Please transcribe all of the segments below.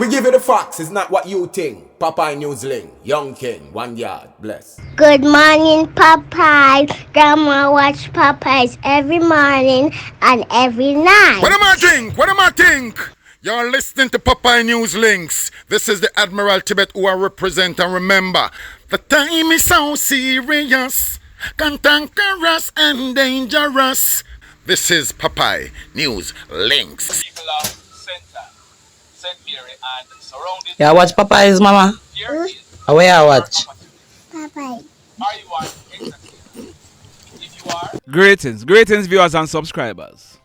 We give you the facts, it's not what you think. Popeye Newsling, Young King, 1 yard, bless. Good morning, Popeye. Grandma watch Popeyes every morning and every night. What am I think? What am I think? You're listening to Popeye News Links. This is the Admiral Tibet who I represent, and remember, the time is so serious, cantankerous and dangerous. This is Popeye News Links. People of Center, St. Mary and surrounding. Yeah, watch Popeyes, mama. Here is Where I watch? Popeye. are you on Indicted? If you are, Greetings viewers and subscribers.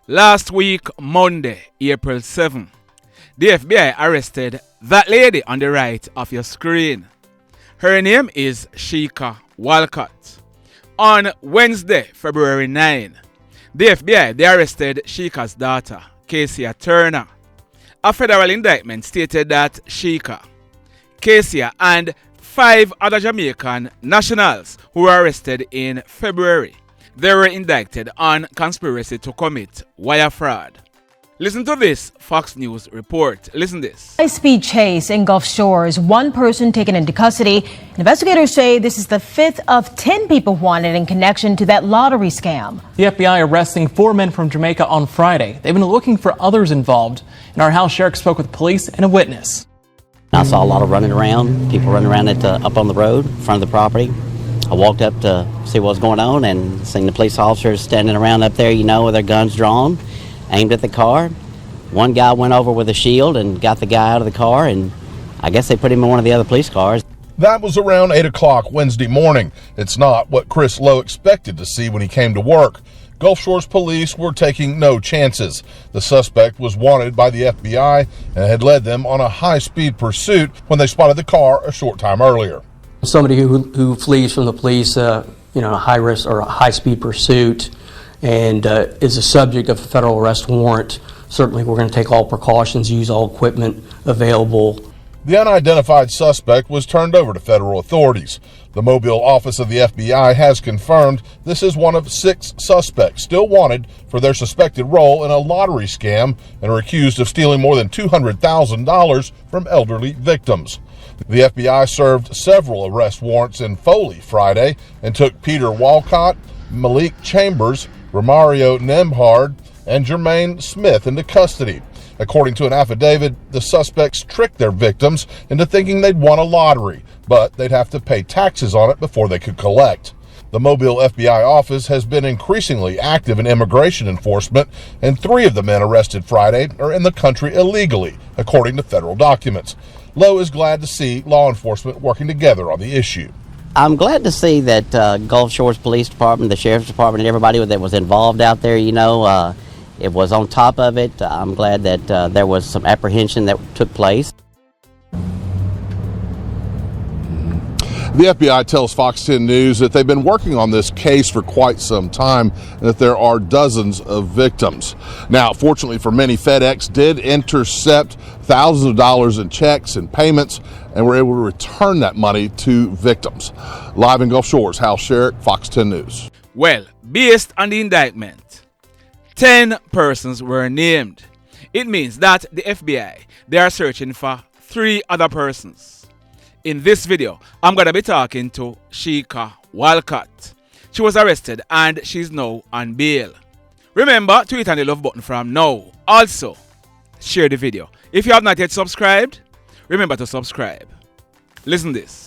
Last week, Monday, April 7, the FBI arrested that lady on the right of your screen. Her name is Shika Walcott. On Wednesday, February 9, the FBI they arrested Shika's daughter, Kesia Turner. A federal indictment stated that Shika, Kesia, and 5 other Jamaican nationals who were arrested in February. They were indicted on conspiracy to commit wire fraud. Listen to this Fox News report. Listen this. High-speed chase in Gulf Shores. 1 person taken into custody. Investigators say this is the 5th of 10 people wanted in connection to that lottery scam. The FBI arresting 4 men from Jamaica on Friday. They've been looking for others involved. And our house sheriff spoke with police and a witness. I saw a lot of running around, people running around up on the road in front of the property. I walked up to see what was going on and seen the police officers standing around up there, with their guns drawn, aimed at the car. One guy went over with a shield and got the guy out of the car, and I guess they put him in one of the other police cars. That was around 8 o'clock Wednesday morning. It's not what Chris Lowe expected to see when he came to work. Gulf Shores police were taking no chances. The suspect was wanted by the FBI and had led them on a high-speed pursuit when they spotted the car a short time earlier. Somebody who flees from the police, a high risk or a high speed pursuit, and is a subject of a federal arrest warrant. Certainly, we're going to take all precautions, use all equipment available. The unidentified suspect was turned over to federal authorities. The Mobile office of the FBI has confirmed this is one of 6 suspects still wanted for their suspected role in a lottery scam and are accused of stealing more than $200,000 from elderly victims. The FBI served several arrest warrants in Foley Friday and took Peter Walcott, Malik Chambers, Romario Nembhard, and Jermaine Smith into custody. According to an affidavit, the suspects tricked their victims into thinking they'd won a lottery, but they'd have to pay taxes on it before they could collect. The Mobile FBI office has been increasingly active in immigration enforcement, and 3 of the men arrested Friday are in the country illegally, according to federal documents. Lowe is glad to see law enforcement working together on the issue. I'm glad to see that Gulf Shores Police Department, the Sheriff's Department, and everybody that was involved out there, it was on top of it. I'm glad that there was some apprehension that took place. The FBI tells Fox 10 News that they've been working on this case for quite some time and that there are dozens of victims. Now, fortunately for many, FedEx did intercept thousands of dollars in checks and payments and were able to return that money to victims. Live in Gulf Shores, Hal Sherrick, Fox 10 News. Well, based on the indictment, 10 persons were named. It means that the FBI, they are searching for 3 other persons. In this video, I'm going to be talking to Shika Walcott. She was arrested and she's now on bail. Remember to hit on the love button from now. Also, share the video. If you have not yet subscribed, remember to subscribe. Listen this.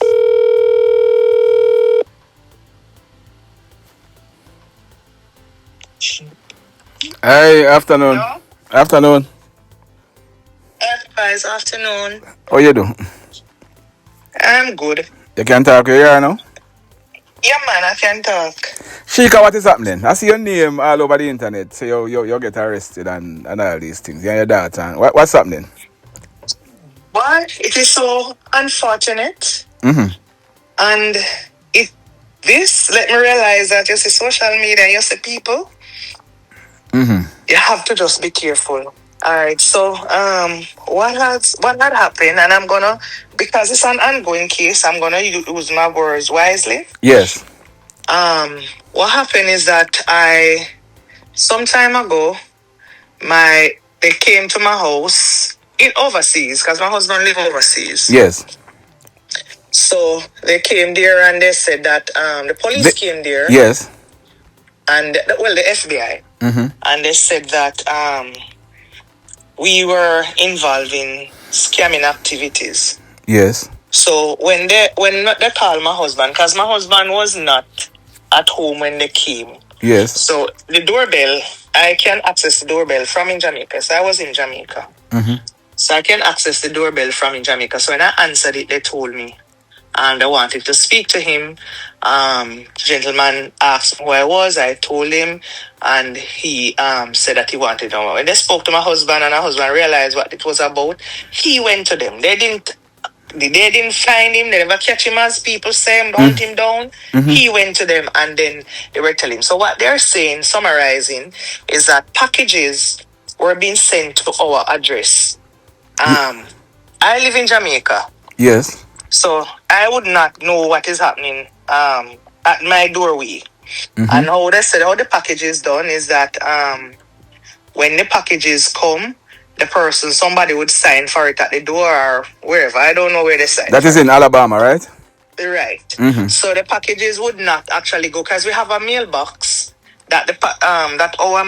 Hey, afternoon. Hello? Afternoon. Guys, afternoon. How you do? I'm good. You can talk here now? Yeah, man, I can talk. Shika, what is happening? I see your name all over the internet. So you get arrested and all these things. You and your daughter. What's happening? But it is so unfortunate. Mm-hmm. And let me realize that you see social media, you see people. Mm-hmm. You have to just be careful. All right, so what had happened, and I'm gonna, because it's an ongoing case, I'm gonna use my words wisely. Yes. What happened is that some time ago, they came to my house in overseas, because my husband live overseas. Yes. So they came there and they said that the police came there. Yes. And the FBI. Mm-hmm. And they said that we were involved in scamming activities. Yes. So when they called my husband, because my husband was not at home when they came. Yes. So the doorbell, I can access the doorbell from in Jamaica. So I was in Jamaica. Mm-hmm. So I can access the doorbell from in Jamaica. So when I answered it, they told me. And I wanted to speak to him. The gentleman asked who I was. I told him. And he said that he wanted to know. When they spoke to my husband and my husband realized what it was about, he went to them. They didn't find him. They never catch him, as people say, hunt him down. Mm-hmm. He went to them and then they were telling him. So what they're saying, summarizing, is that packages were being sent to our address. I live in Jamaica. Yes. So I would not know what is happening at my doorway. Mm-hmm. And how they said how the package is done is that when the packages come, somebody would sign for it at the door or wherever. I don't know where they sign. That is in Alabama, right? Right. Mm-hmm. So the packages would not actually go, because we have a mailbox that that our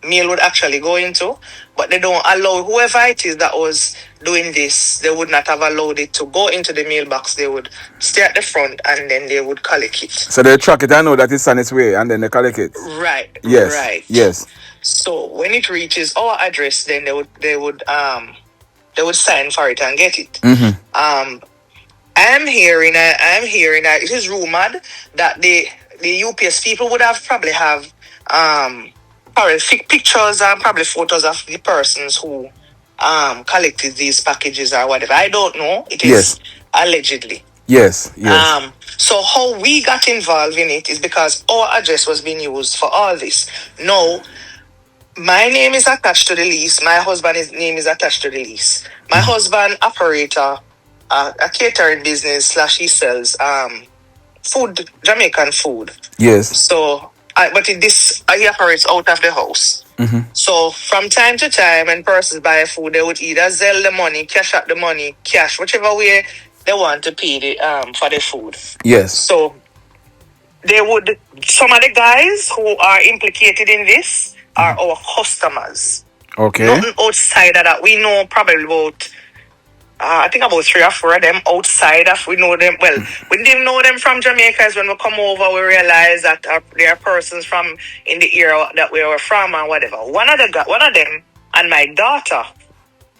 mail would actually go into, but they don't allow whoever it is that was doing this. They would not have allowed it to go into the mailbox. They would stay at the front and then they would collect it. So they track it. I know that it's on its way, and then they collect it. Right. Yes. Right. Yes. So when it reaches our address, then they would sign for it and get it. Mm-hmm. I'm hearing it is rumored that the UPS people would have probably pictures and probably photos of the persons who collected these packages or whatever. I don't know. It is allegedly. Yes. Yes. So how we got involved in it is because our address was being used for all this. No, my name is attached to the lease. My husband's name is attached to the lease. My husband operates a catering business / he sells food, Jamaican food. Yes. So, he operates out of the house. Mm-hmm. So from time to time, when persons buy food, they would either sell the money, cash out the money, cash, whichever way they want to pay for the food. Yes. So some of the guys who are implicated in this are our customers. Okay. Nothing outside of that. We know probably about I think about 3 or 4 of them outside of, we know them, well, we didn't know them from Jamaica. When we come over, we realize that there are persons from in the area that we were from and whatever. One of them and my daughter,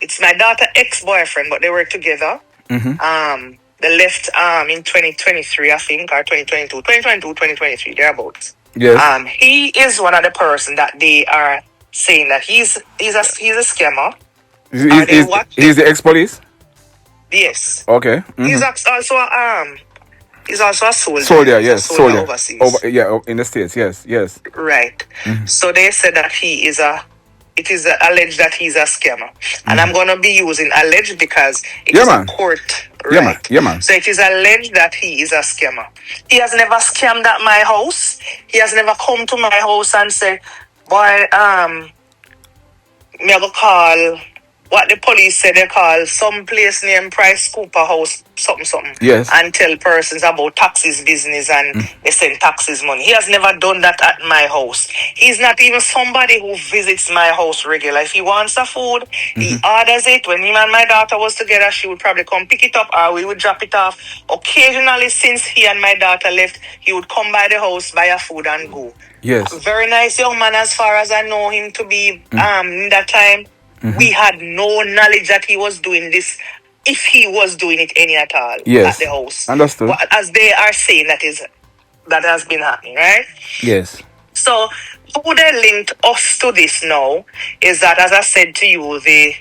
it's my daughter ex-boyfriend, but they were together. Mm-hmm. They left in 2023, I think, or 2023, thereabouts. Yes. He is one of the persons that they are saying that he's a scammer. He's the ex-police? Yes. Okay. Mm-hmm. He's also a soldier. Soldier, yes. Soldier overseas. In the States, yes. Right. Mm-hmm. So they said that it is alleged that he's a scammer. And I'm going to be using alleged because it is a court. Right. Yeah, man. So it is alleged that he is a scammer. He has never scammed at my house. He has never come to my house and said, boy, me go call what the police say they call some place named Price Cooper House, something. Yes. And tell persons about taxes business and they send taxes money. He has never done that at my house. He's not even somebody who visits my house regularly. If he wants a food, he orders it. When him and my daughter was together, she would probably come pick it up or we would drop it off. Occasionally, since he and my daughter left, he would come by the house, buy a food and go. Yes. Very nice young man as far as I know him to be in that time. We had no knowledge that he was doing this, if he was doing it any at all at the house. Understood. But as they are saying that has been happening, right? Yes. So who they linked us to this now is that, as I said to you, the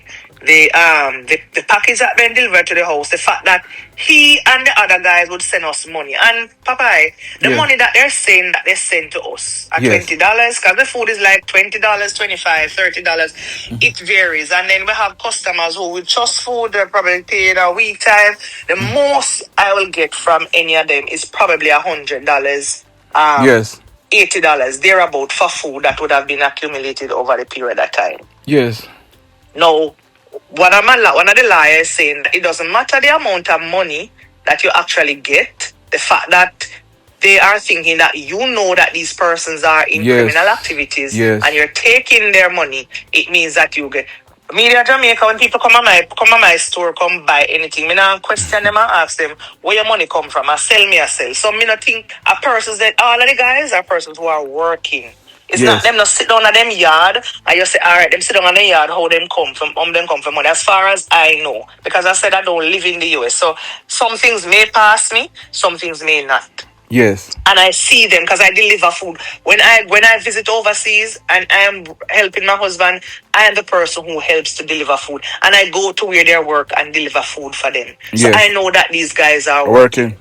package that been delivered to the house, the fact that he and the other guys would send us money. And Papa, the money that they're saying that they send to us at $20, because the food is like $20, $25, $30. It varies. And then we have customers who will trust food, they're probably paid a week time. The most I will get from any of them is probably $100. $80 thereabout for food that would have been accumulated over the period of time. Yes. No, one of the liars saying that it doesn't matter the amount of money that you actually get, the fact that they are thinking that you know that these persons are in criminal activities and you're taking their money, it means that you get. Media Jamaica, when people come on my store, come buy anything, me not question them and ask them where your money come from. I sell. So me not think a persons that all of the guys are persons who are working. It's not them not sit down at them yard and you say, all right, them sit down on the yard, how them come from money. As far as I know, because I said I don't live in the US, so some things may pass me, some things may not. Yes. And I see them because I deliver food. When I visit overseas and I am helping my husband, I am the person who helps to deliver food. And I go to where they work and deliver food for them. So I know that these guys are working.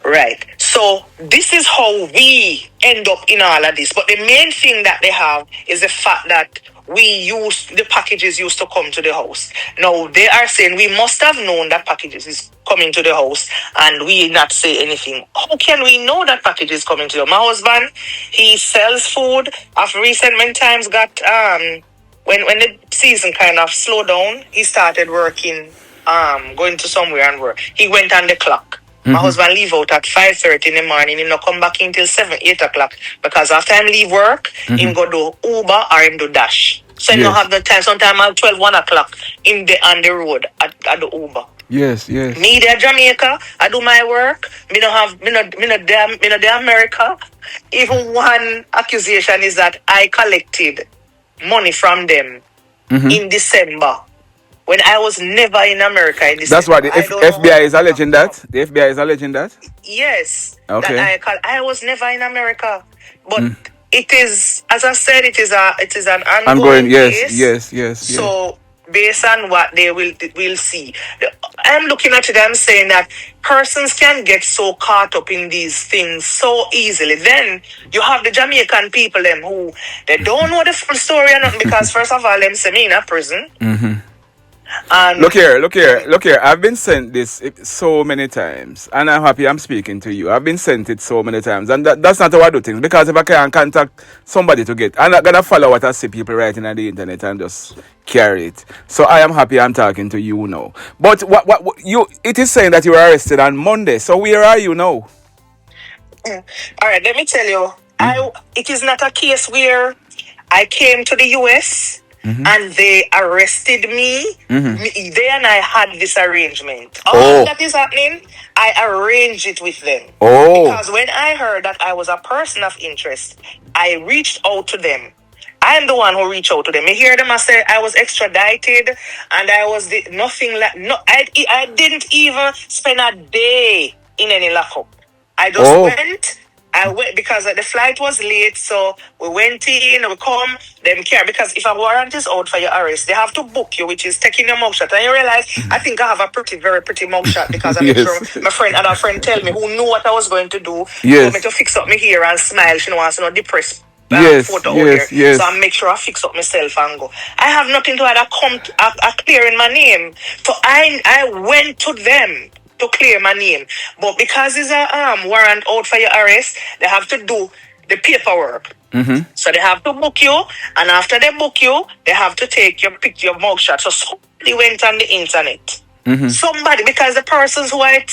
Right. So this is how we end up in all of this. But the main thing that they have is the fact that the packages used to come to the house. Now they are saying we must have known that packages is coming to the house and we not say anything. How can we know that package is coming to you? My husband, he sells food. Of recent times got when the season kind of slowed down, he started working, going to somewhere and work. He went on the clock. My husband leave out at 5:30 in the morning. He not come back until 7, 8 o'clock. Because after him leave work, him go do Uber or him do Dash. So he don't have the time. Sometimes at 12, 1 o'clock, him on the road at the Uber. Yes. Me there Jamaica, I do my work. Me not there America. Even one accusation is that I collected money from them in December. When I was never in America in December. That's why the FBI is alleging that? The FBI is alleging that? Yes. Okay. That I was never in America. But it is, as I said, it is an ongoing case. Yes. So based on what they will see. I'm looking at it, I'm saying that persons can get so caught up in these things so easily. Then you have the Jamaican people them who they don't know the full story or nothing because first of all them say me in a prison. Look here. I've been sent this so many times, and I'm happy I'm speaking to you. I've been sent it so many times, and that's not how I do things. Because if I can't contact somebody to get, I'm not gonna follow what I see people writing on the internet and just carry it. So I am happy I'm talking to you now. But it is saying that you were arrested on Monday. So where are you now? All right, let me tell you. It is not a case where I came to the US. And they arrested me. They and I had this arrangement. All that is happening, I arranged it with them. Because when I heard that I was a person of interest, I reached out to them. I am the one who reached out to them. I hear them. I say I was extradited, and I was nothing like no. I didn't even spend a day in any lockup. I just went. I went because the flight was late, so we went in, we come, them care. Because if a warrant is out for your arrest, they have to book you, which is taking your mugshot. And you realize, I think I have a very pretty mugshot because I make sure my friend tell me who knew what I was going to do. Told me to fix up my hair and smile. She wants to know depressed photo out there. So I make sure I fix up myself and go. I have nothing to add. I clear in my name. So I went to them to clear my name, but because it's a warrant out for your arrest, they have to do the paperwork. So they have to book you, and after they book you, they have to take your mugshot. So somebody went on the internet. Somebody, because the persons who I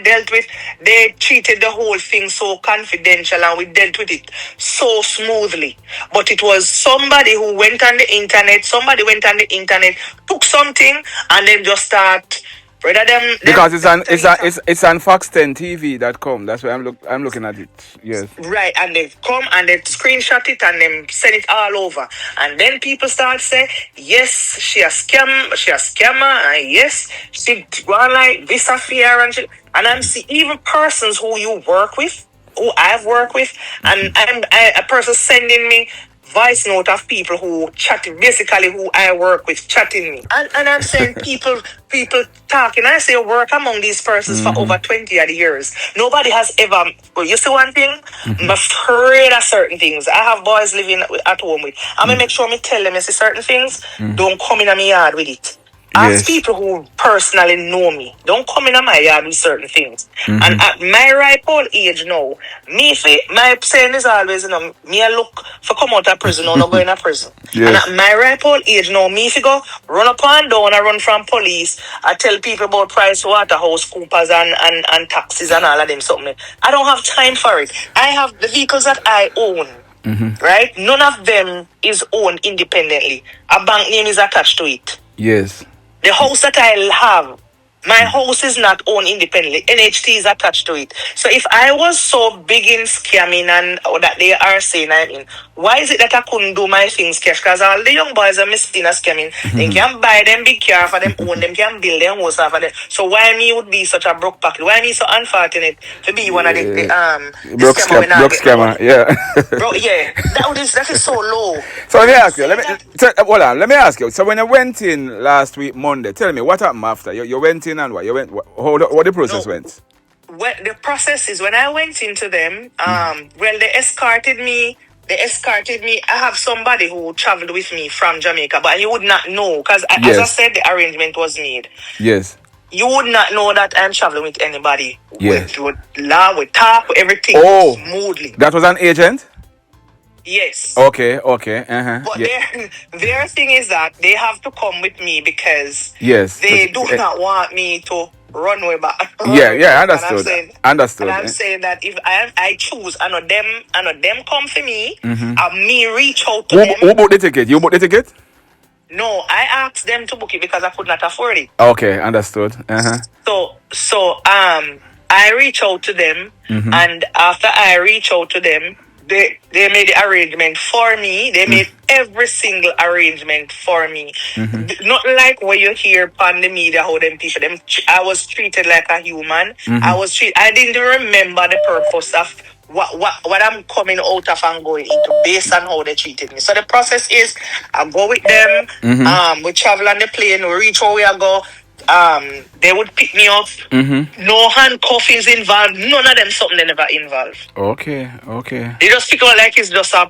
dealt with, they treated the whole thing so confidential, and we dealt with it so smoothly. But it was somebody who went on the internet. Somebody went on the internet, took something, and then just start. Because it's on Fox10TV.com. That's why I'm looking at it. Yes. Right, and they come and they screenshot it and then send it all over. And then people start saying, yes, she a scammer, and yes, she gone like this affair and I'm seeing even persons who you work with, who I've worked with, and a person sending me voice note of people who chat, basically who I work with chatting me. And I'm saying people talking. I say work among these persons for over 20 odd years. Nobody has ever, well, you see one thing? I'm afraid of certain things. I have boys living at home with. I'm going to make sure me tell them, you see certain things, don't come in my yard with it. Ask people who personally know me. Don't come in my yard with certain things. Mhm. And at my ripe old age now, my saying is always, me I look for come out of prison or not go in a prison. Yes. And at my ripe old age now, me if you go run up and down, I run from police, I tell people about Price Waterhouse, Coopers and taxes and all of them something. I don't have time for it. I have the vehicles that I own. Right? None of them is owned independently. A bank name is attached to it. Yes. The house that I have, my house is not owned independently. NHT is attached to it. So if I was so big in scamming and that they are saying I'm in, why is it that I couldn't do my things cash? Because all the young boys are missing a scamming. They can buy them big car for them own them, can build them house for them. So why me would be such a broke pocket? Why me so unfortunate to be one of the Broke scammer, yeah. Bro, yeah. That is so low. So let me ask you, hold on, let me ask you. So when you went in last week, Monday, tell me, what happened after? You went in and what? What the process went? Well, the process is when I went into them, well, they escorted me. I have somebody who traveled with me from Jamaica, but you would not know because, as I said, the arrangement was made. Yes. You would not know that I'm traveling with anybody. Yes. With law, with talk, with everything smoothly. That was an agent? Yes. Okay. Uh-huh. But their thing is that they have to come with me because they do not want me to run way back. Understood. And I'm saying that if I choose, I know them come for me, and me reach out to them. Who bought the ticket? You bought the ticket? No, I asked them to book it because I could not afford it. Okay, understood. Uh-huh. So I reach out to them, and after I reach out to them, they made the arrangement for me. They made every single arrangement for me. Not like what you hear on the media, how them teach them. I was treated like a human. I didn't remember the purpose of what I'm coming out of and going into based on how they treated me. So the process is I go with them. We travel on the plane. We reach where we are go. They would pick me up. No handcuffings involved. None of them something they never involved. Okay. They just pick up like it's just a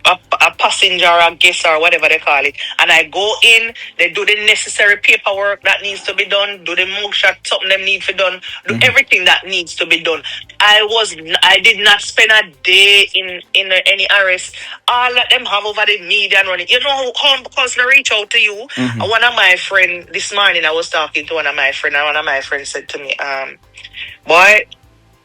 passenger or a guest or whatever they call it. And I go in, they do the necessary paperwork that needs to be done, do the mugshot, something them need to be done, do everything that needs to be done. I did not spend a day in any arrest. All that them have over the media and running. You know how because they reach out to you. One of my friends, this morning I was talking to one of my friends, and one of my friends said to me, boy,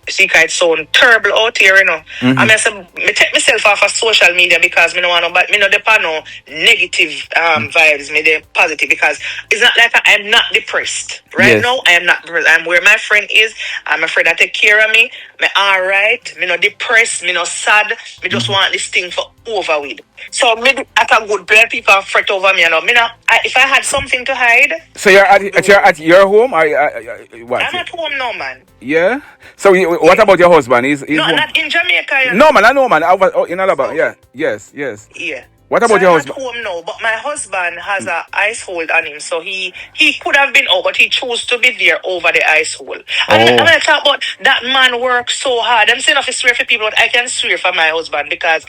Shika, it sound terrible out here, you know. I mean, I take myself off of social media because me no want but me no depend on negative vibes, me de positive because it's not like I'm not depressed. Right now, I am not depressed. I'm where my friend is. I'm afraid that take care of me. Me alright. Me no depressed. Me no sad. Me just want this thing for over with. So me at a good place, people are fret over me, you know. If I had something to hide. So you're at your home? What? I'm at home now, man. Yeah. So what about your husband? He's no, home? not in Jamaica. You know? No, man. I know, man. In Alabama. Yeah. Yes. Yeah. What about your husband? I'm at home now, but my husband has an ice hold on him, so he could have been out, but he chose to be there over the ice hole. And I talk about that man works so hard. I'm saying if I swear for people, but I can swear for my husband because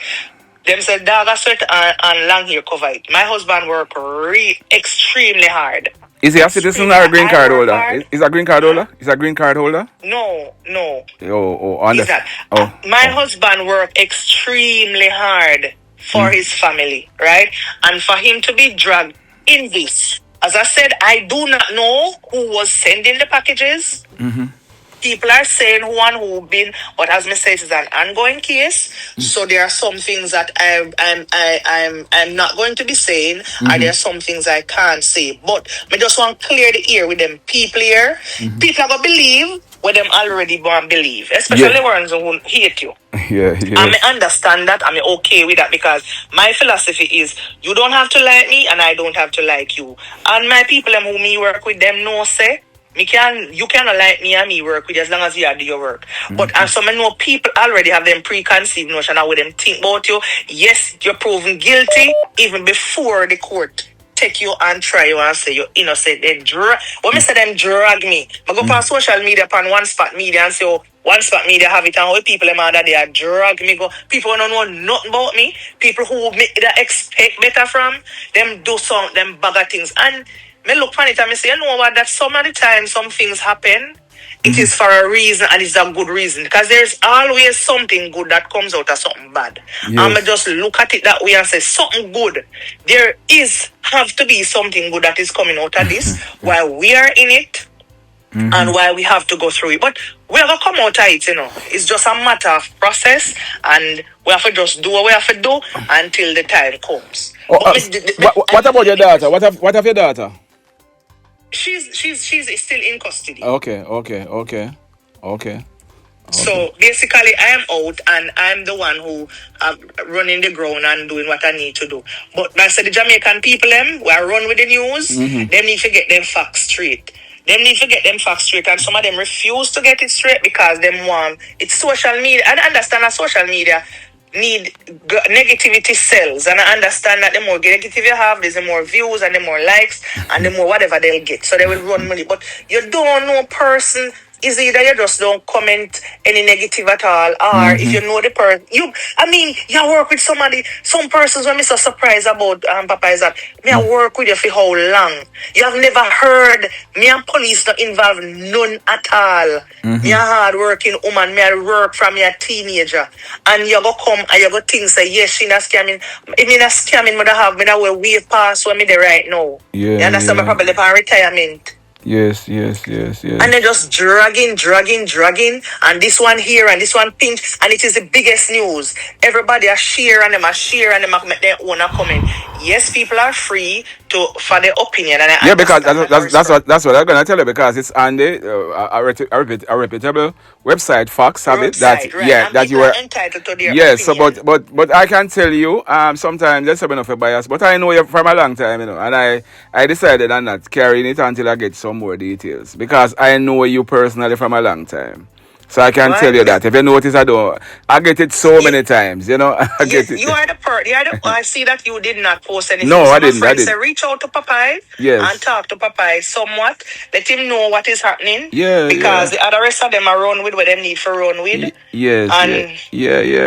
them said dog a sweat and long hair cover it. My husband work extremely hard. Is he a citizen or a green card holder? Is a green card holder? Is a green card holder? No. He's not. My husband work extremely hard for his family, right? And for him to be dragged in this. As I said, I do not know who was sending the packages. People are saying who been, but as me said, it's an ongoing case. So there are some things that I'm not going to be saying, and there are some things I can't say. But I just want to clear the air with them people here. People are gonna believe what them already want to believe, especially the ones who hate you. Yeah. I understand that. I'm okay with that because my philosophy is you don't have to like me and I don't have to like you. And my people who me work with them know say you cannot like me and me work with you as long as you do your work. But and so I know people already have them preconceived notion of what them think about you. Yes, you're proven guilty even before the court take you and try you and say you're innocent. When me say them drag me, I go on social media upon One Spot Media and say, One Spot Media have it and how people them that they are drag me go. People don't know nothing about me. People who me that expect better from them do some them bugger things. And Me look on it and me say, you know what, that some of the time some things happen, it is for a reason and it's a good reason. Because there's always something good that comes out of something bad. And I just look at it that way and say, something good. There have to be something good that is coming out of this while we are in it. And why we have to go through it. But we have to come out of it, It's just a matter of process, and we have to just do what we have to do until the time comes. What about your daughter? What of your daughter? She's still in custody. Okay. So basically, I am out, and I'm the one who running the ground and doing what I need to do. But I said the Jamaican people, who are run with the news, they need to get them facts straight. And some of them refuse to get it straight because them want it's social media. And I understand that social media need negativity sells, and I understand that the more negativity you have, there's the more views and the more likes and the more whatever they'll get. So they will run money. But you don't know person. Is either you just don't comment any negative at all, or if you know the person, you work with somebody, some persons when me so surprised about Papa is that me I work with you for how long? You have never heard me and police not involved none at all. Me a hard working woman, me I work from me a teenager, and you go come and you go think say yes she not scamming. If me not scamming, me da will way past where me there right now. Yeah, you understand me probably for retirement. Yes. And they're just dragging, and this one here and this one pinch, and it is the biggest news. Everybody are share and them make their own comment. Yes, people are free for their opinion, and because that's what I'm gonna tell you, because it's on a reputable website, Fox have it that right. that you were entitled to their yes. opinion. So but I can tell you sometimes there's some enough of bias, but I know you from a long time, and I decided on not carrying it until I get some more details, because I know you personally from a long time. So I can tell you that. If you notice, I get it so many times, I get it. You are the I see that you did not post anything. No, so I didn't. Say reach out to Popeye and talk to Popeye somewhat. Let him know what is happening. Because the other rest of them are run with what they need for run with. Yes. And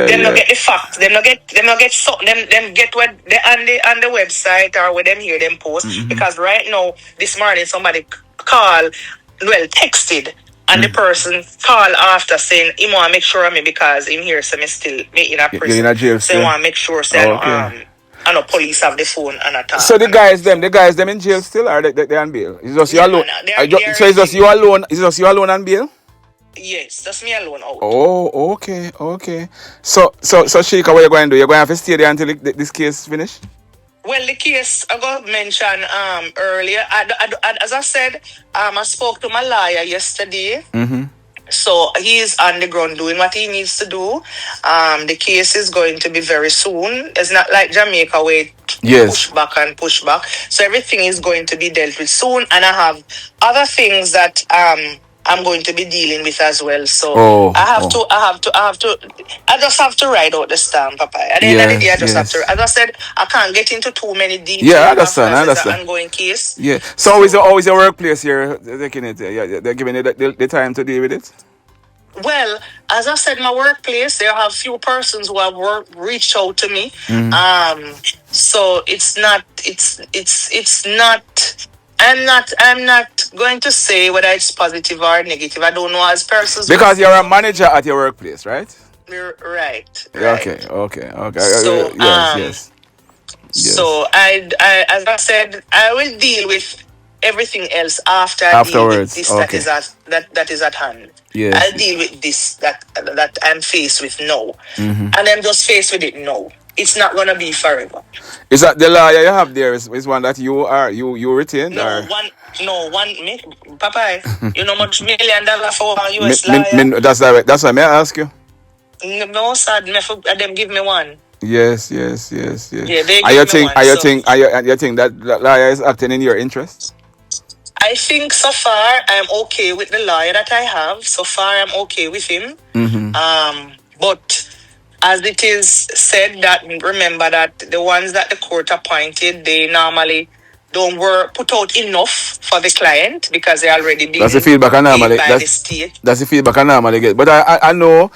them not get the facts. Them not get so them get what they on the website or where them hear them post. Because right now, this morning somebody texted. And the person called after saying he want to make sure of me because him here say me still in a prison. You're in a jail so he want to make sure I know police have the phone and attack. So the guys them in jail still, or they on bail? Is just you alone? So it's just you alone? Is just you alone on bail? Yes, just me alone out. Oh, okay. So Shika, what you going to do? You're going to have to stay there until this case finish? Well, the case I got mentioned earlier. As I said, I spoke to my lawyer yesterday. So he's on the ground doing what he needs to do. The case is going to be very soon. It's not like Jamaica where push back. So everything is going to be dealt with soon. And I have other things that I'm going to be dealing with as well. So I just have to write out the stamp, Papa. At the end of the day, I just have to. As I said, I can't get into too many details. Yeah, I understand. It's an ongoing case. Yeah. So always your workplace here taking it. Yeah, they're giving you the time to deal with it. Well, as I said, my workplace, there have few persons who have reached out to me. So it's not. I'm not going to say whether it's positive or negative. I don't know as persons. Because you're a manager at your workplace, right? Right. Okay. So, yes. So I as I said, I will deal with everything else afterwards. This that is at hand. Yes. I'll deal with this that I'm faced with now, and I'm just faced with it now. It's not gonna be forever. Is that the lawyer you have there is one that you retained? Me, Papa. You know much $1 million for a US lawyer. That's why may I ask you? No, sir. Them give me one. Yes. Yeah, they give me one. You think that lawyer is acting in your interest? I think so far I'm okay with the lawyer that I have. So far I'm okay with him. But as it is said, that remember that the ones that the court appointed, they normally don't put out enough for the client because they already been That's the feedback I normally by the state. That's the feedback I normally get. But I know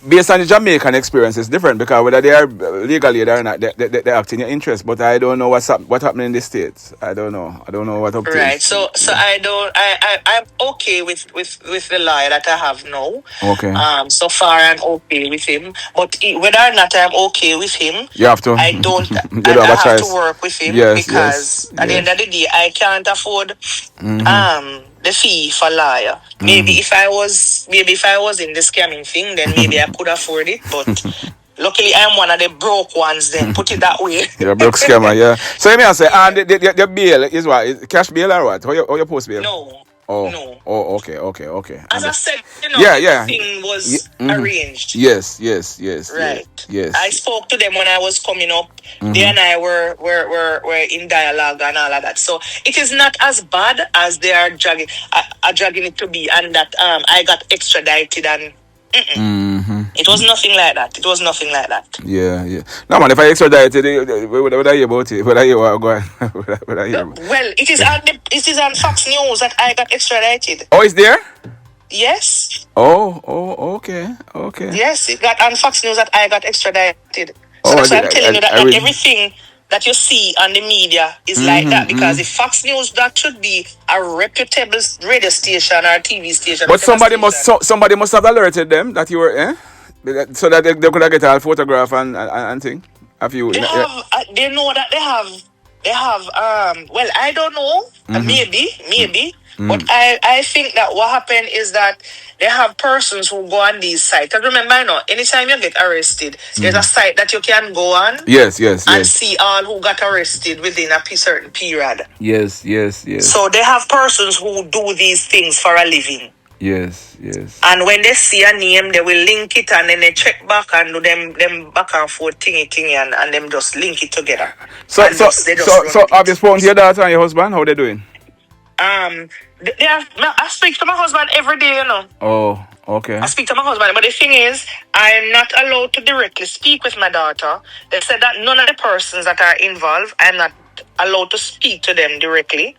based on the Jamaican experience, it's different because whether they are legally or not, they act in your interest. But I don't know what happening in the States. I don't know. I don't know what up to. Right. So I'm okay with the lawyer that I have now. Okay. So far I'm okay with him. But whether or not I'm okay with him, you have to. I don't. You don't have a choice. To work with him because at the end of the day, I can't afford the fee for lawyer. Mm-hmm. Maybe if I was in the scamming thing, then maybe I could afford it. But luckily, I'm one of the broke ones. Then put it that way. You're a broke scammer, yeah. So let me say, and the bail is what? Is cash bail or what? How you post bail? No. Oh, no. Oh, okay. As I said, everything was arranged. Yes. Right. Yes. I spoke to them when I was coming up. Mm-hmm. They and I were in dialogue and all of that. So it is not as bad as they are dragging it to be, and that I got extradited and. It was nothing like that. Yeah. No man, if I extradited, would I hear about it? Would I hear what going? Well, it is on Fox News that I got extradited. Oh, it's there? Yes. Oh, okay. Yes, it got on Fox News that I got extradited. So that's why I'm telling you that everything that you see on the media is like that, because if Fox News, that should be a reputable radio station or TV station. But somebody must have alerted them that you were so that they could get a photograph and thing. Have you? They know that they have well, I don't know, maybe. But I think that what happened is that they have persons who go on these sites. Because remember, anytime you get arrested, there's a site that you can go on. Yes. And see all who got arrested within a certain period. Yes. So they have persons who do these things for a living. Yes. And when they see a name, they will link it and then they check back and do them back and forth thingy and them just link it together. So have you spoken to your daughter and your husband? How they doing? I speak to my husband every day, Oh, okay. I speak to my husband, but the thing is, I am not allowed to directly speak with my daughter. They said that none of the persons that are involved, I'm not allowed to speak to them directly,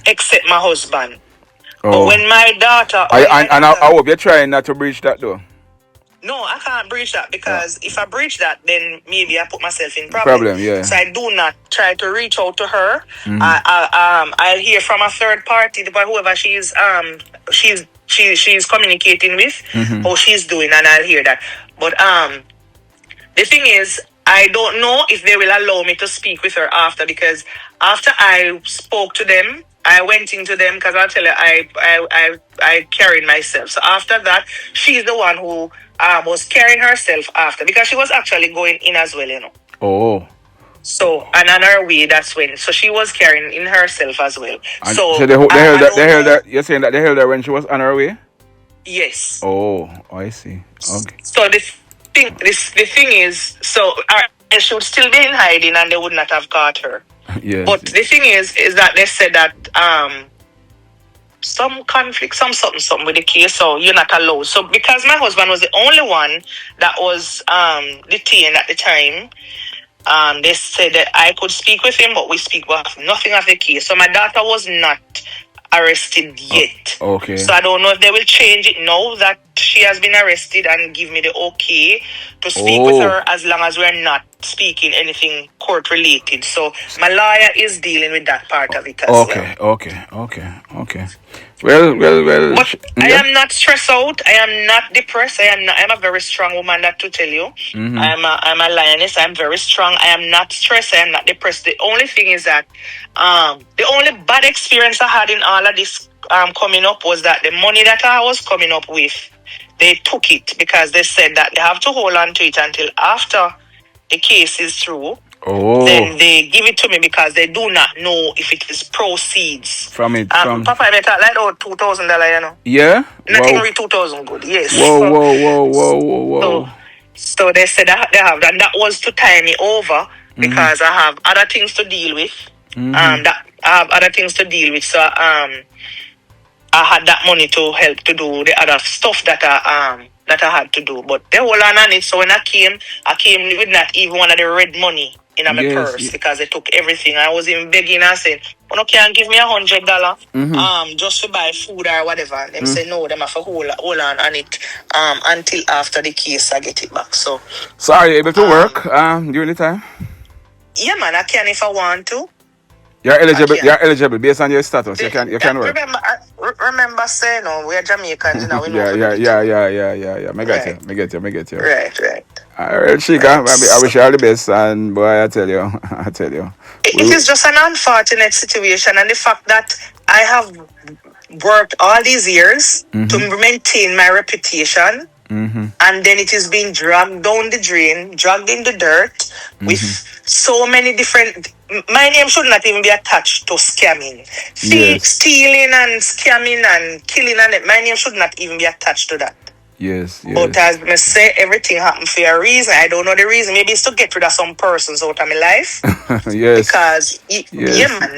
except my husband. Oh. But when my daughter... I hope you're trying not to breach that door. No, I can't breach that, because if I breach that, then maybe I put myself in problem. Yeah. So I do not try to reach out to her. I'll hear from a third party, whoever she's communicating with, how she's doing, and I'll hear that. But the thing is, I don't know if they will allow me to speak with her after, because after I spoke to them, I went into them, because I'll tell you, I carried myself. So after that, she's the one who was carrying herself after, because she was actually going in as well, Oh. So, and on her way, that's when. So she was carrying in herself as well. And so they held that. You're saying that they held her when she was on her way? Yes. Oh, I see. Okay. So the thing is, so she would still be in hiding, and they would not have caught her. Yes. But the thing is that they said that some conflict, something with the case, so you're not allowed. So because my husband was the only one that was detained at the time, they said that I could speak with him, but we speak about nothing of the case. So my daughter was not arrested yet. Okay. So I don't know if they will change it now that she has been arrested and give me the okay to speak with her, as long as we're not speaking anything court related. So my lawyer is dealing with that part of it as well. Okay. Well. But I am not stressed out. I am not depressed. I'm a very strong woman, that to tell you. I'm a lioness. I'm very strong. I am not stressed. I am not depressed. The only thing is that the only bad experience I had in all of this coming up was that the money that I was coming up with, they took it, because they said that they have to hold on to it until after the case is through. Oh. Then they give it to me, because they do not know if it is proceeds from it. Papa, I better like $2,000, Yeah. Nothing really 2,000 good. Yes. Whoa. So they said that they have that. That was to tie me over, because I have other things to deal with. So I had that money to help to do the other stuff that I had to do. But they hold on it. So when I came with not even one of the red money in my purse because they took everything. I was even begging and saying, "You can't give me $100 just to buy food or whatever." And them say no, them have to hold on it until after the case I get it back. So are you able to work during the time? Yeah, man, I can if I want to. You're eligible based on your status. You can work. Remember saying, no, we're Jamaicans, you know, we know. Yeah. Me get you. Right. Alright, Shika, I wish you all the best, and boy, I tell you. It is just an unfortunate situation, and the fact that I have worked all these years to maintain my reputation, and then it is being dragged down the drain, dragged in the dirt with so many different. My name should not even be attached to scamming, stealing and scamming and killing, and my name should not even be attached to that. Yes. But as I say, everything happened for a reason. I don't know the reason. Maybe it's to get rid of some persons out of my life. Yes. Because,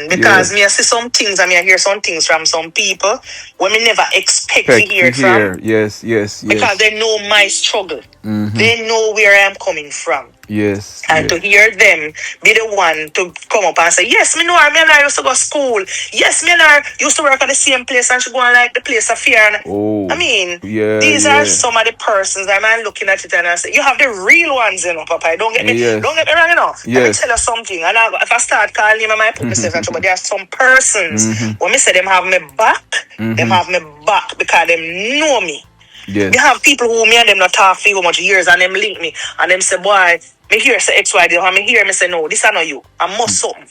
because me I see some things and me I hear some things from some people when me never expect to hear it from. Yes. Because they know my struggle. They know where I am coming from. Yes. And to hear them be the one to come up and say, yes, me know her, me and her used to go to school. Yes, me and her used to work at the same place and she go and like the place of fear. I mean, these are some of the persons that I'm looking at it and I say, you have the real ones, you know, Papa. Don't get me wrong, you know. Let me tell you something. And if I start calling him, I might put myself in trouble. There are some persons, when me say them have me back, them have me back because them know me. Yes. You have people who me and them not talk for how much years and them link me and them say, boy, me hear say XYZ and me hear me say, no, this is not you. I must something.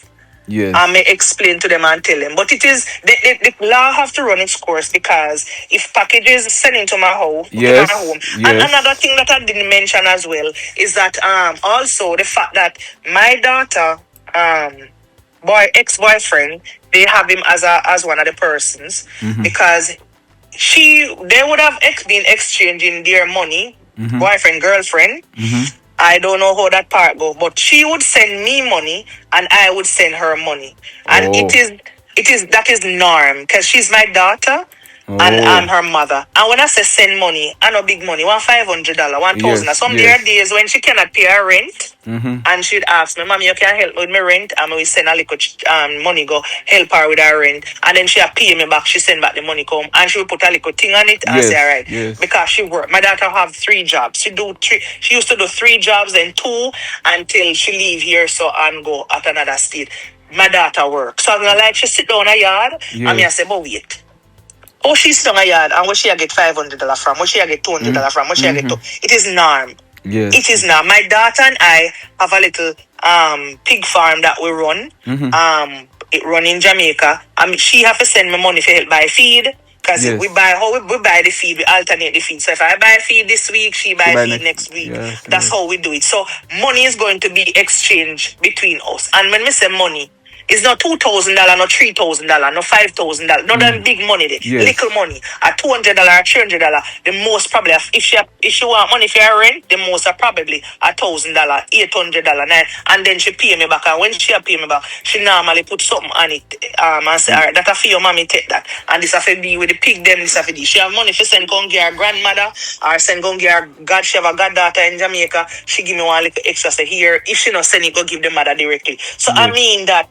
Yes. And me explain to them and tell them. But it is, the law have to run its course because if packages sent into my house, to my home. And another thing that I didn't mention as well is that also the fact that my daughter, ex-boyfriend, they have him as one of the persons because they would have been exchanging their money, boyfriend, girlfriend. I don't know how that part go, but she would send me money and I would send her money. And that is norm because she's my daughter and I'm her mother. And when I say send money, I know big money, $500, $1,000. Some there are days when she cannot pay her rent. And she'd ask me, Mommy, you can help me with my rent? And we send a little money, go help her with her rent. And then she'll pay me back. She send back the money come. And she will put a little thing on it and say, all right. Because she work. My daughter have 3 jobs. She used to do 3 jobs, then 2 until she leave here and go at another state. My daughter work. So I'm like, she sit down a yard and me I say, but wait. Oh, she sit down a yard and where she get $500 from? Where she get $200 from? Where she get it is norm. Yes. It is now. My daughter and I have a little pig farm that we run. It run in Jamaica. She have to send me money for help buy feed. Because we buy the feed, we alternate the feed. So if I buy feed this week, she buy feed next week. That's how we do it. So money is going to be exchanged between us. And when we say money, it's not $2,000, not $3,000, not $5,000. Not that big money there. Little money. $200, $300. The most probably, if she want money for her rent, the most are probably $1,000, $800. And then she pay me back. And when she pay me back, she normally put something on it. And say, all right, that's for your mommy, take that. And this have to be with the pig, them, this have to be. She have money for send go get her grandmother, or send go get her god. She have a goddaughter in Jamaica. She give me one little extra, say here. If she not send it, go give the mother directly. So I mean that.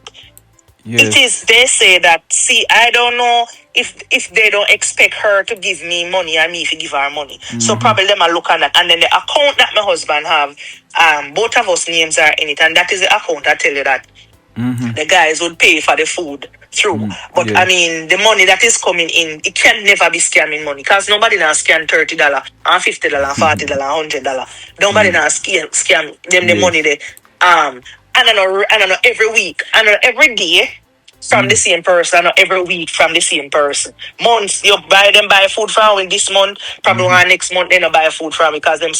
It is, they say that, see, I don't know if they don't expect her to give me money and me if you give her money. So probably them are looking at, and then the account that my husband have, both of us names are in it, and that is the account I tell you that the guys would pay for the food through. But I mean, the money that is coming in, it can never be scamming money, because nobody now scam $30, $50, $40, $100. Nobody now scam them the money there. I don't know, every week, I don't know, every day from the same person, I know every week from the same person. Months, you buy food from this month, probably next month they don't buy food from because them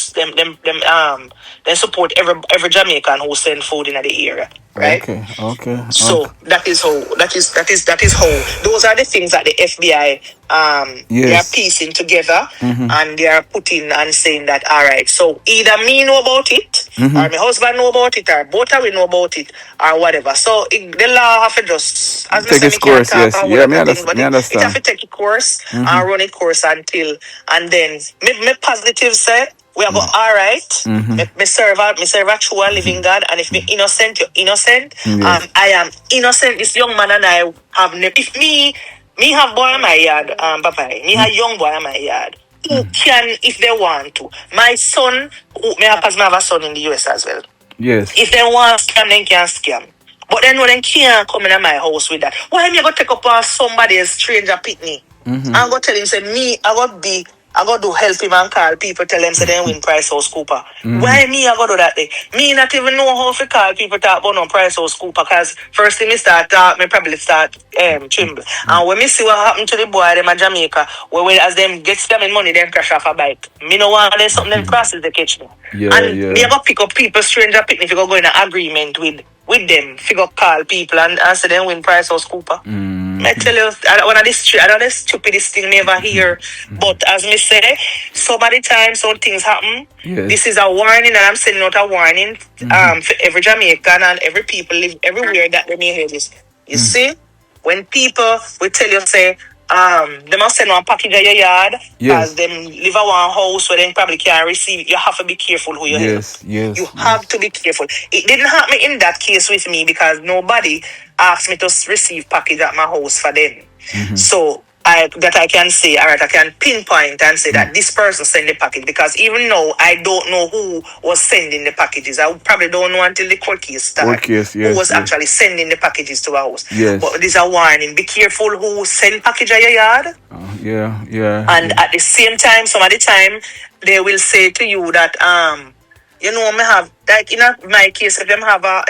support every Jamaican who send food in the area. Right? Okay. So that is how those are the things that the FBI they are piecing together and they are putting and saying that all right, so either me know about it or my husband know about it or both of we know about it or whatever. So the law have to just as take its course, yes. Yeah, me understand. It have to take a course and run a course until, and then me positive say We are go alright. Me serve a true and living God, and if me innocent, you're innocent. Yes. I am innocent. This young man and I have if me have boy in my yard, Papa, me have young boy in my yard. Who can, if they want to? My son, me have a son in the US as well. Yes. If they want to scam, they can scam. But then when they can't come in my house with that, why am I going to take up on somebody's stranger pitney? I'm going to tell him, say, I got to help him and call people, tell them, say, they win Price House Cooper. Why me I got to do that day? Me not even know how to call people talk about no Price House Cooper, because first thing me start talk, me probably start tremble. And when me see what happened to the boy, them in Jamaica, where as them get scamming money, them crash off a bike. Me know want there's something them crosses the catch me. And me go pick up people, stranger picnic, if you go in an agreement with them, figure call people and say them win Price House Cooper. I tell you, one of the stupidest thing me ever hear. But as me say, some of the time some things happen. Yes. This is a warning, and I'm sending out a warning for every Jamaican and every people live everywhere that they may hear this. You see, when people will tell you, say, they must send one package at your yard because them live at one house where they probably can't receive it. You have to be careful who you help. You have to be careful. It didn't happen in that case with me because nobody asked me to receive package at my house for them. So I can say, all right, I can pinpoint and say that this person sent the package, because even though I don't know who was sending the packages, I probably don't know until the court case starts who was actually sending the packages to our house. But there's a warning: be careful who send package at your yard. And at the same time, some of the time they will say to you that you know, me have, like in my case, if them have a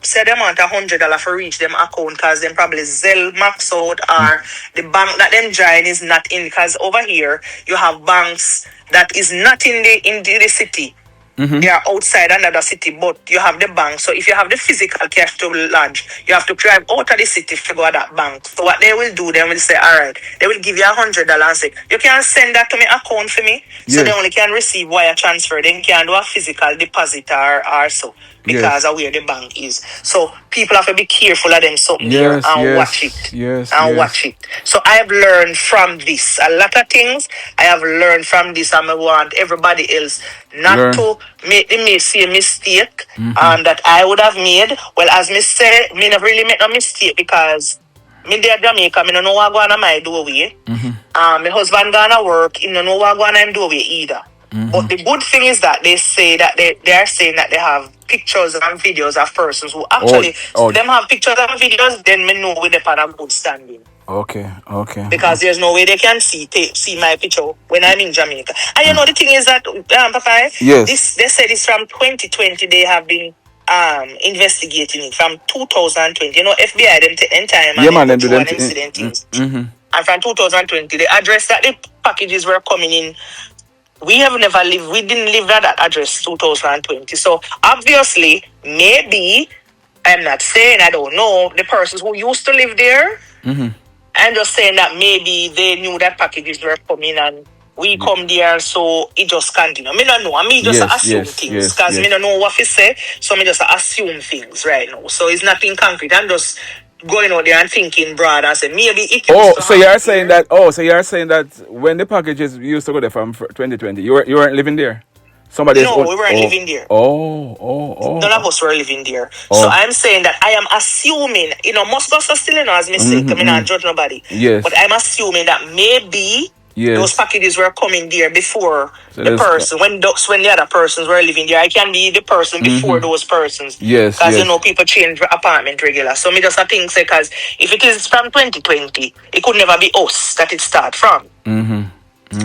say them want $100 for reach them account, because them probably Zelle max out, or the bank that them join is not in, because over here you have banks that is not in the city. They are outside another city, but you have the bank. So if you have the physical cash to lodge, you have to drive out of the city to go to that bank. So what they will do, they will say, all right, they will give you $100 and say, you can send that to my account for me. So they only can receive wire transfer. They can't do a physical deposit or so, because of where the bank is. So people have to be careful of them something there and watch it. Watch it. So I have learned from this. A lot of things I have learned from this, and I want everybody else not to make the same mistake that I would have made. Well, as me say, me never really make no mistake, because me there Jamaica, me don't know what going on my doorway. My husband gonna work, he don't know what going on doorway either. But the good thing is that they say that they are saying that they have pictures and videos of persons who actually them have pictures and videos, then me know with them on a good standing. Okay. Because there's no way they can see my picture when I'm in Jamaica. And you know the thing is that Papa, they said it's from 2020 they have been investigating it, from 2020. You know, FBI them take time and they do one incident things. And from 2020 they addressed that the packages were coming in. We didn't live at that address 2020. So obviously, maybe, I'm not saying, I don't know, the persons who used to live there, I'm just saying that maybe they knew that packages were coming and we come there, so it just continue. I don't know. I just assume things, because I don't know what to say, so I just assume things right now. So it's nothing concrete. I'm just going out there and thinking broad and say maybe it can. So you're saying that when the packages used to go there from 2020, you weren't living there? We weren't living there. None of us were living there. So I'm saying that I am assuming, most of us are still in as mistake. I mean, I don't judge nobody. But I'm assuming that maybe those packages were coming there before the person, when the other persons were living there. I can be the person before those persons. Because people change apartment regular. So me just think, because if it is from 2020, it could never be us that it start from.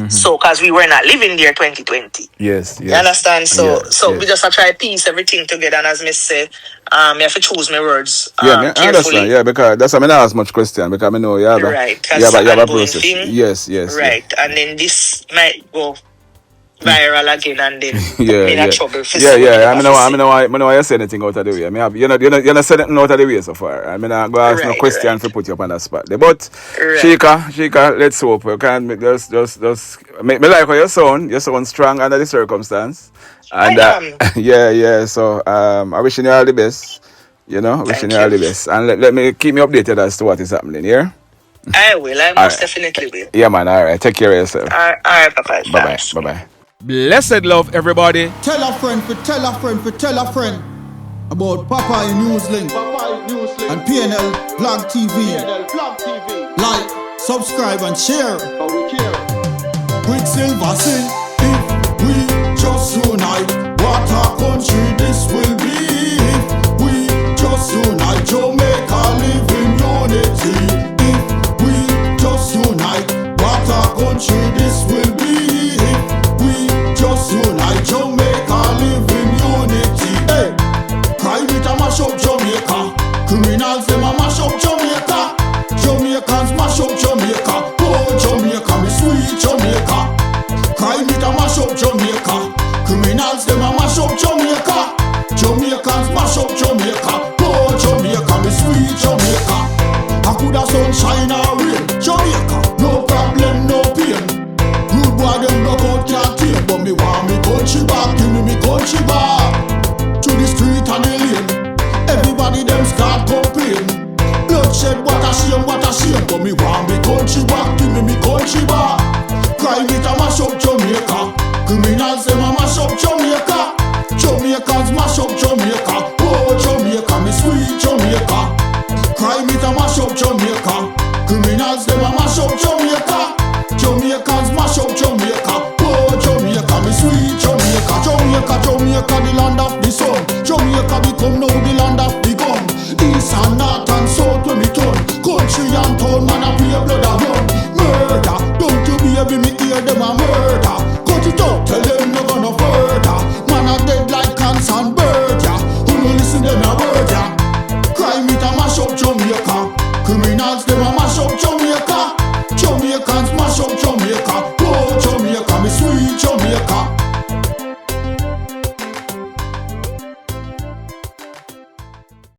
So, because we were not living there 2020. You understand? So we just try to piece everything together, and as me say, I have to choose my words I understand. Because that's why I don't ask much question, because I know you have a process. Yes. Right, and then this might go viral again, and then in trouble. I know why you say anything out of the way. You're not saying anything out of the way so far. I mean, I'm going to ask no question to put you up on that spot. But Shika, let's hope you can just make me like how you sound strong under the circumstance. And so I'm wishing you all the best. Wishing you all the best. And let me keep me updated as to what is happening, yeah? I will. I most definitely will. Yeah, man. All right. Take care of yourself. All right, Papa. Bye-bye. Blessed love, everybody. Tell a friend, for tell a friend, for tell a friend about Popeye Newslink and PNL Blog TV. Like, subscribe and share. Quicksilver sing, if we just unite, what a country this will be. If we just unite, Jamaica live in unity. If we just unite, what a country this will be. If we just unite, Jamaica live in unity. Hey, crime it a mash up Jamaica. Criminals them a mash up Jamaica. Jamaicans mash up Jamaica. Oh Jamaica, me sweet Jamaica. Crime it a mash up Jamaica. Criminals them a mash up Jamaica. Jamaicans mash up Jamaica. Oh Jamaica, me sweet Jamaica. I coulda sunshine or rain. Jamaica, no problem, no pain. Rude boy them knock out can't tame, but me want me country back. Give me country back. To the street and the lane. Everybody them start complain. Bloodshed, what a shame, but me want me country back. Give me country back. Crime it a mash up Jamaica. Criminals them a mash up Jamaica. Jamaicans mash up Jamaica. Oh Jamaica, me sweet Jamaica. Crime it a mash up Jamaica. Criminals them a mash up Jamaica. Jamaicans mash up Jamaica. Oh Jamaica, me sweet Jamaica. Jamaica, Jamaica, the land of the sun. Jamaica become now the land of the gun. East and north and south when me turn. Country and town, man a play blood a run. Murder, don't you baby me hear them a murder. Cut it out, tell them no gonna further. Man a dead like cans and bird, yeah. Who no listen them a word, yeah.